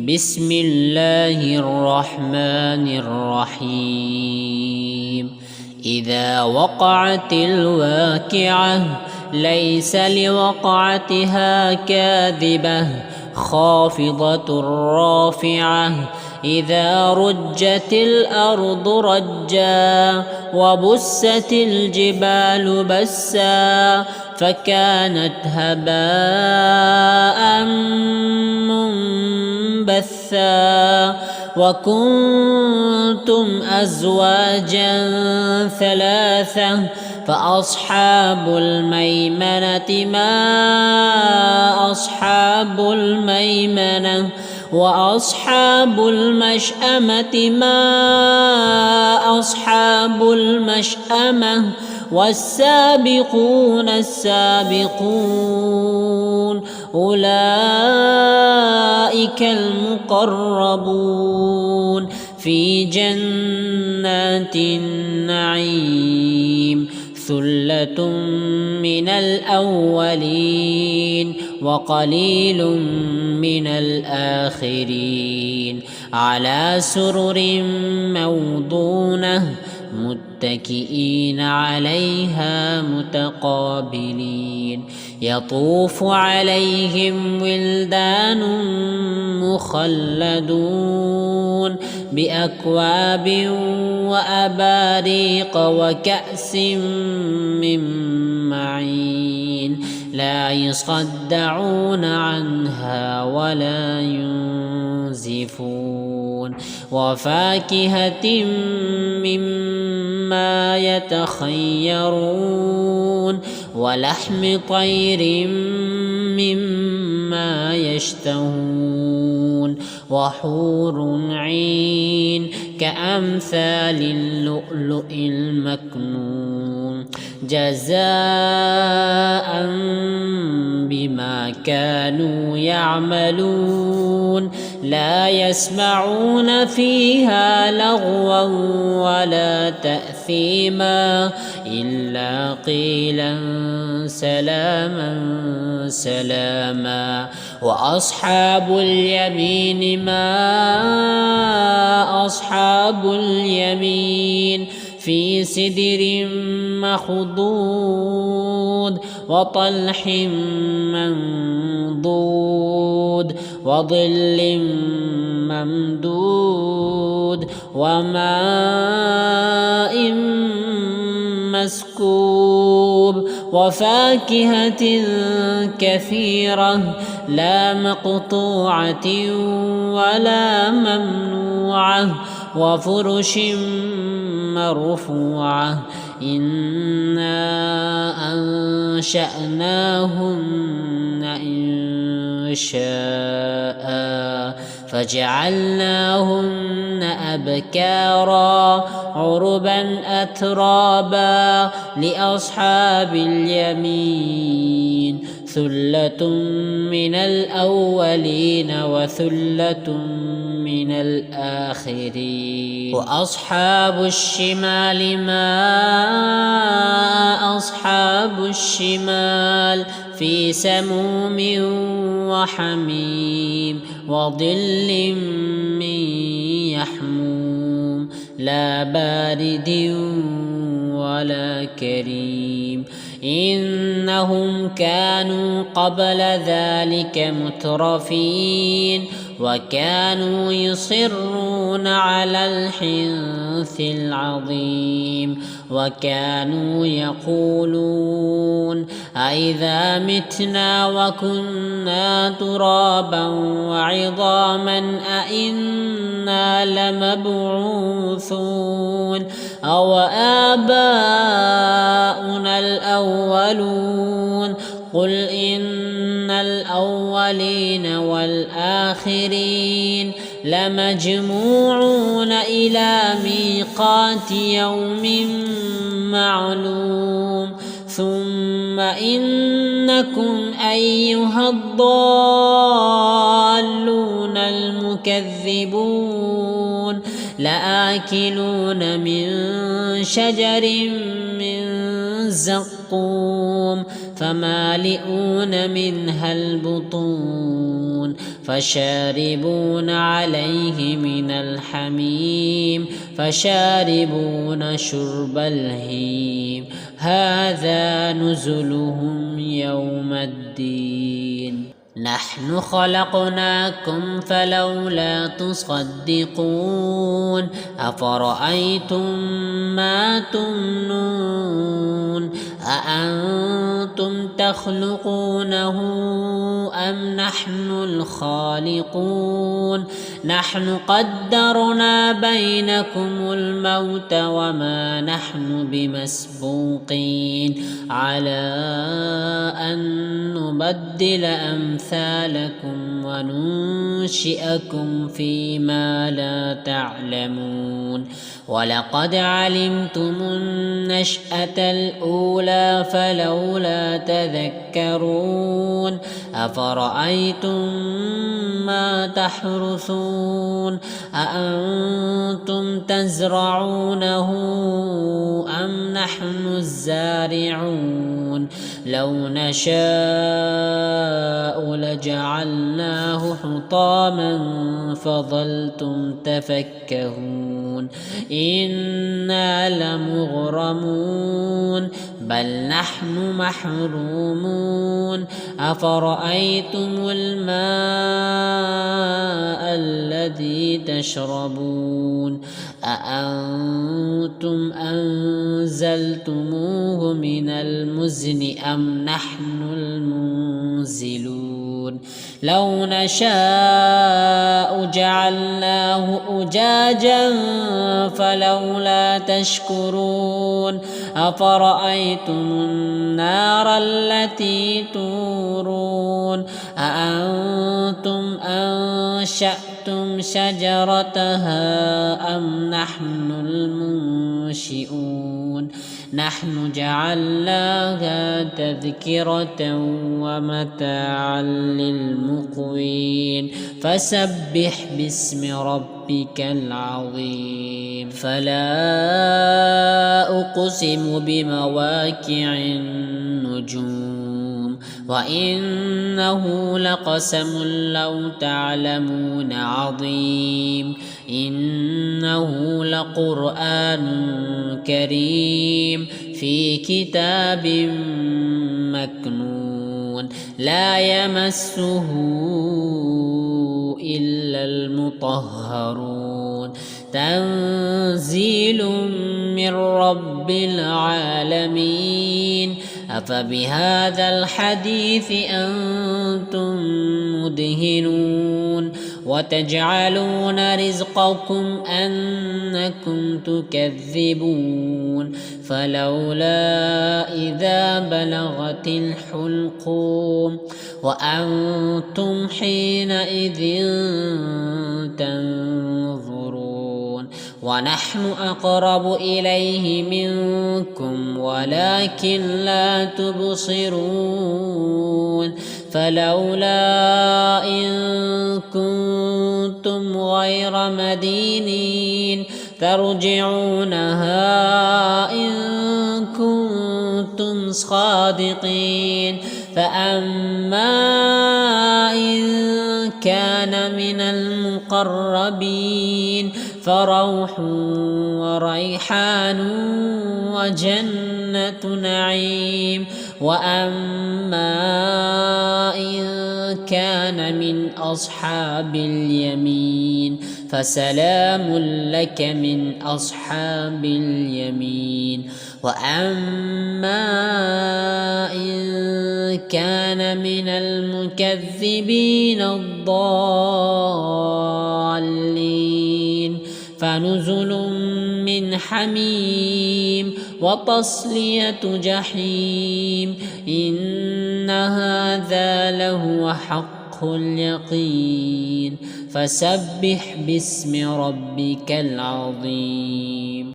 بسم الله الرحمن الرحيم إذا وقعت الواقعة ليس لوقعتها كاذبة خافضة رافعة إذا رجت الأرض رجا وبست الجبال بسا فكانت هباء منبثا وكنتم أزواجا ثلاثة فأصحاب الميمنة ما أصحاب الميمنة وأصحاب المشأمة ما أصحاب المشأمة والسابقون السابقون أولئك المقربون في جنات النعيم ثلة من الأولين وقليل من الآخرين على سرر موضونة متكئين عليها متقابلين يطوف عليهم ولدان مخلدون بأكواب وأباريق وكأس من معين لا يصدعون عنها ولا ينزفون وفاكهة مما يتخيرون ولحم طير مما يشتهون وحور عين كأمثال اللؤلؤ المكنون جزاء بما كانوا يعملون لا يسمعون فيها لغوا ولا تأثيما إلا قيلا سلاما سلاما وأصحاب اليمين ما أصحاب اليمين في سدر مخضود وطلح منضود وظل ممدود وماء مسكوب وفاكهة كثيرة لا مقطوعة ولا ممنوعة وفرش مرفوعة إنا أنشأناهن إنشاء فجعلناهن أبكارا عربا أترابا لأصحاب اليمين ثلة من الأولين وثلة من الآخرين وأصحاب الشمال ما أصحاب الشمال في سموم وحميم وظل من يحموم لا بارد ولا كريم إنهم كانوا قبل ذلك مترفين وكانوا يصرون على الحنث العظيم وكانوا يقولون أئذا متنا وكنا ترابا وعظاما أئنا لمبعوثون أو آباؤنا الأولون قل إن الأولين والآخرين لمجموعون إلى ميقات يوم معلوم ثم إنكم أيها الضالون المكذبون لآكلون من شجر من زقوم فمالئون منها البطون فشاربون عليه من الحميم فشاربون شرب الهيم هذا نزلهم يوم الدين نحن خلقناكم فلولا تصدقون أفرأيتم ما تمنون أأنتم تخلقونه أم نحن الخالقون نحن قدرنا بينكم الموت وما نحن بمسبوقين على أن نبدل أمثالكم وننشئكم فيما لا تعلمون ولقد علمتم النشأة الأولى فلولا تذكرون أفرأيتم ما تحرثون أأنتم تزرعونه أم نحن الزارعون لو نشاء لجعلناه حطاما فظلتم تفكهون إنا لمغرمون بل نحن محرومون أفرأيتم الماء الذي تشربون أأنتم أنزلتموه من المزن أم نحن المنزلون لو نشاء جعلناه أجاجا فلولا تشكرون أفرأيتم النار التي تورون أأنتم أنشأتم شجرتها أم نحن المنشئون نحن جعلناها تذكرة ومتاعا للمقوين فسبح باسم ربك العظيم فلا أقسم بمواقع النجوم وإنه لقسم لو تعلمون عظيم إنه لقرآن كريم في كتاب مكنون لا يمسه إلا المطهرون تنزيل من رب العالمين أفبهذا الحديث أنتم مدهنون وتجعلون رزقكم أنكم تكذبون فلولا إذا بلغت الحلقوم وأنتم حينئذ تنظرون ونحن أقرب إليه منكم ولكن لا تبصرون فلولا إن كنتم غير مدينين ترجعونها إن كنتم صادقين فأما إن كان من المقربين فروح وريحان وجنة نعيم وأما إن كان من أصحاب اليمين فسلام لك من أصحاب اليمين وأما إن كان من المكذبين الضالين فنزل من حميم وتصلية جحيم إن هذا لهو حق اليقين فسبح باسم ربك العظيم.